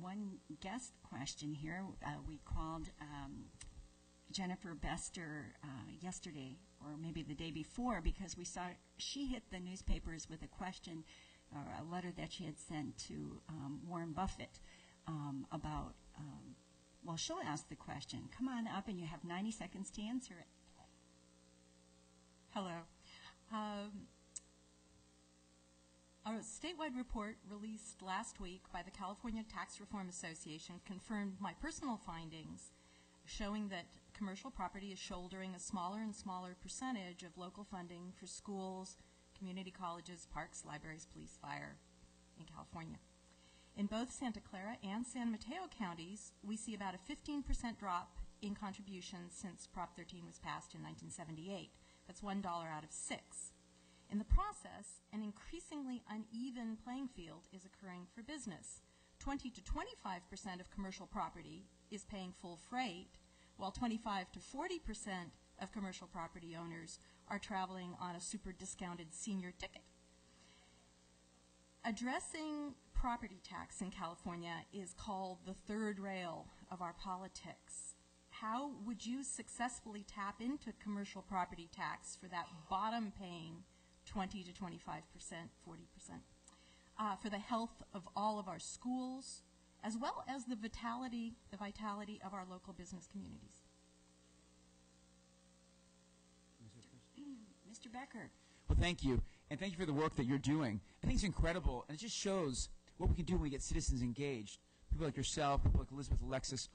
one guest question here. We called Jennifer Bester yesterday, or maybe the day before, because we saw she hit the newspapers with a question, or a letter that she had sent to Warren Buffett about, well, she'll ask the question. Come on up, and you have 90 seconds to answer it. Hello. A statewide report released last week by the California Tax Reform Association confirmed my personal findings, showing that commercial property is shouldering a smaller and smaller percentage of local funding for schools, community colleges, parks, libraries, police, fire in California. In both Santa Clara and San Mateo counties, we see about a 15% drop in contributions since Prop 13 was passed in 1978. That's $1 out of 6. In the process, an increasingly uneven playing field is occurring for business. 20 to 25% of commercial property is paying full freight, while 25 to 40% of commercial property owners are traveling on a super discounted senior ticket. Addressing property tax in California is called the third rail of our politics. How would you successfully tap into commercial property tax for that bottom paying 20 to 25%, 40%, for the health of all of our schools, as well as the vitality of our local business communities? Mr. Becker. Well, thank you, and thank you for the work that you're doing. I think it's incredible, and it just shows what we can do when we get citizens engaged. People like yourself, people like Elizabeth Alexis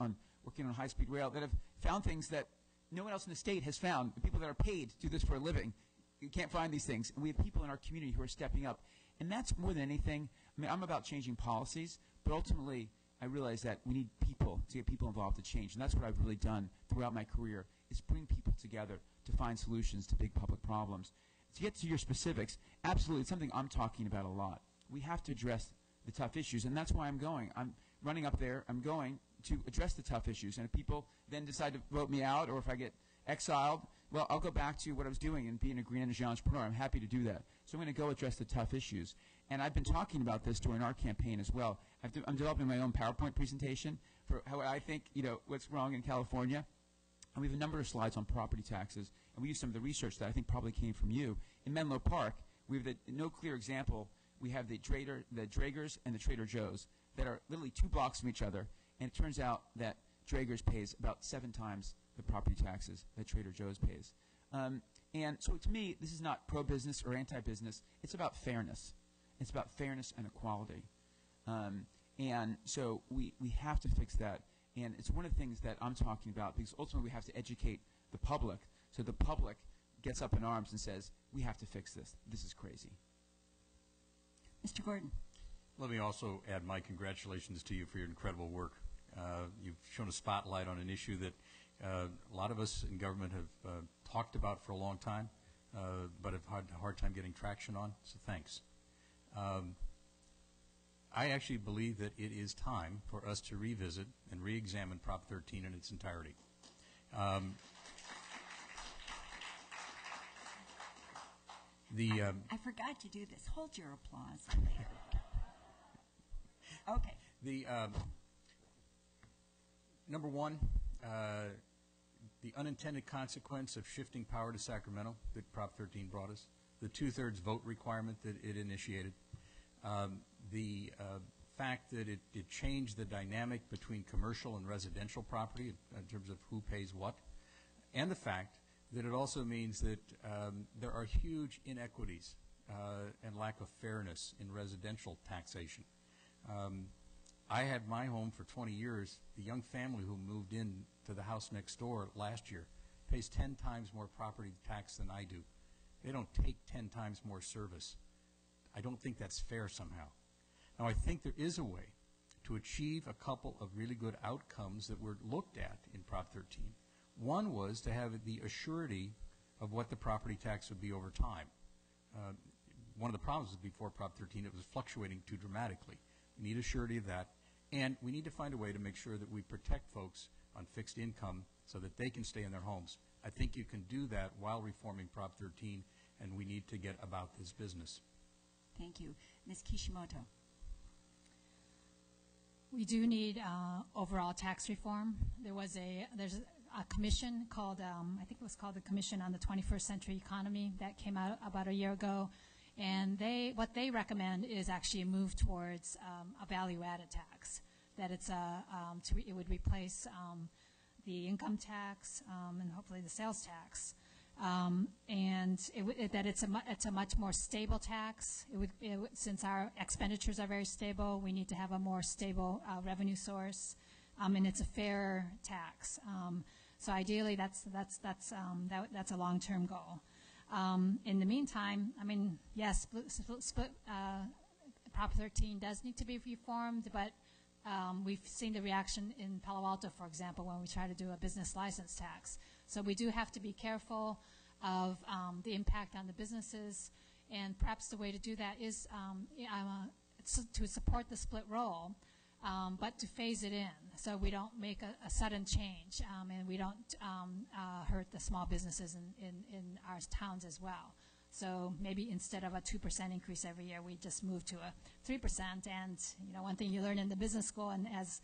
working on high-speed rail that have found things that no one else in the state has found. The people that are paid to do this for a living, you can't find these things. And we have people in our community who are stepping up. And that's more than anything. I mean, I'm about changing policies, but ultimately I realize that we need people to get people involved to change. And that's what I've really done throughout my career, is bring people together to find solutions to big public problems. To get to your specifics, absolutely, it's something I'm talking about a lot. We have to address the tough issues, and that's why I'm going. I'm running up there. I'm going to address the tough issues. And if people then decide to vote me out, or if I get exiled, well, I'll go back to what I was doing and being a green energy entrepreneur. I'm happy to do that. So I'm going to go address the tough issues. And I've been talking about this during our campaign as well. I'm developing my own PowerPoint presentation for how I think, what's wrong in California. And we have a number of slides on property taxes. And we use some of the research that I think probably came from you. In Menlo Park, we have no clear example. We have the Dragers and the Trader Joe's that are literally 2 blocks from each other. And it turns out that Dragers pays about 7 times the property taxes that Trader Joe's pays. And so to me, this is not pro-business or anti-business. It's about fairness. It's about fairness and equality. And so we have to fix that. And it's one of the things that I'm talking about, because ultimately we have to educate the public, so the public gets up in arms and says, we have to fix this. This is crazy. Mr. Gordon. Let me also add my congratulations to you for your incredible work. You've shown a spotlight on an issue that a lot of us in government have talked about for a long time, but have had a hard time getting traction on, so thanks. I actually believe that it is time for us to revisit and re-examine Prop 13 in its entirety. I forgot to do this. Hold your applause. Okay. Number one, the unintended consequence of shifting power to Sacramento that Prop 13 brought us, the 2/3 vote requirement that it initiated, the fact that it changed the dynamic between commercial and residential property in terms of who pays what, and the fact that it also means that there are huge inequities and lack of fairness in residential taxation. I had my home for 20 years. The young family who moved in to the house next door last year pays 10 times more property tax than I do. They don't take 10 times more service. I don't think that's fair somehow. Now, I think there is a way to achieve a couple of really good outcomes that were looked at in Prop 13. One was to have the assurity of what the property tax would be over time. One of the problems was before Prop 13, it was fluctuating too dramatically. We need assurity of that, and we need to find a way to make sure that we protect folks on fixed income so that they can stay in their homes. I think you can do that while reforming Prop 13, and we need to get about this business. Thank you. Ms. Kishimoto. We do need overall tax reform. There's a commission called, I think it was called the Commission on the 21st Century Economy that came out about a year ago. And what they recommend is actually a move towards a value-added tax, that it would replace the income tax and hopefully the sales tax. And that it's a much more stable tax. Since our expenditures are very stable, we need to have a more stable revenue source, and it's a fair tax. So ideally, that's a long-term goal. In the meantime, I mean, yes, Prop 13 does need to be reformed, but we've seen the reaction in Palo Alto, for example, when we try to do a business license tax. So we do have to be careful of the impact on the businesses, and perhaps the way to do that is to support the split roll, but to phase it in so we don't make a sudden change, and we don't hurt the small businesses in our towns as well. So maybe instead of a 2% increase every year, we just move to a 3%. And one thing you learn in the business school and as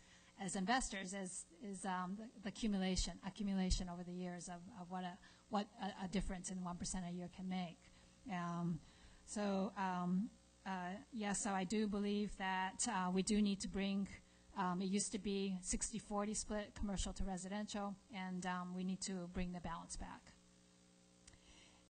investors is the accumulation over the years of what a difference in 1% a year can make. So I do believe that we do need to bring. It used to be 60-40 split commercial to residential, and we need to bring the balance back.